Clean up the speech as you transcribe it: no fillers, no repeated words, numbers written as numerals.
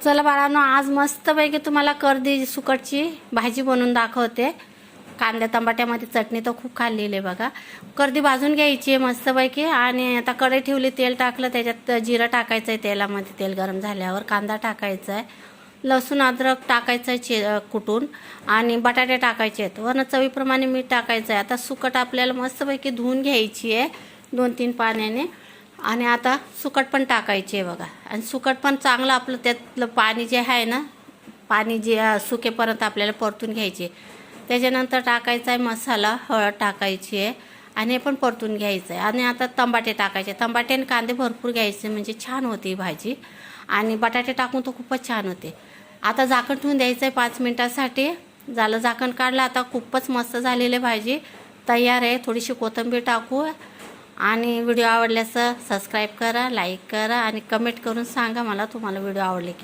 चला बाळांनो, आज मस्तपैकी तुम्हाला कर्दी सुकटची भाजी बनवून दाखवते। कांद्या टमाट्यामध्ये चटणी तर खूप खाल्लेली आहे बघा। कर्दी भाजून घ्यायची आहे मस्तपैकी आणि आता कढई ठेवली, तेल टाकलं, त्याच्यात जिरं टाकायचं आहे, तेलामध्ये तेल गरम झाल्यावर कांदा टाकायचा आहे, लसूण अद्रक टाकायचं आहे कुटून, आणि बटाटे टाकायचे आहेत, वरनं चवीप्रमाणे मीठ टाकायचं आहे। आता सुकट आपल्याला मस्तपैकी धुवून घ्यायची आहे 2-3 पाण्याने, आणि आता सुकट पण टाकायची आहे बघा। आणि सुकट पण चांगलं आपलं त्यातलं पाणी जे आहे ना, पाणी जे सुकेपर्यंत आपल्याला परतून घ्यायचे। त्याच्यानंतर टाकायचा आहे मसाला, हळद टाकायची आहे आणि हे पण परतून घ्यायचं आहे। आणि आता टमाटे टाकायचे, टमाटे आणि कांदे भरपूर घ्यायचे म्हणजे छान होते ही भाजी, आणि बटाटे टाकून तर खूपच छान होते। आता झाकण ठेवून द्यायचं आहे 5 मिनिटासाठी। झालं, झाकण काढलं, आता खूपच मस्त झालेली भाजी तयार आहे। थोडीशी कोथिंबीर टाकू, आणि व्हिडिओ आवडल्यास सबस्क्राईब करा, लाईक करा आणि कमेंट करून सांगा मला तुम्हाला व्हिडिओ आवडले की।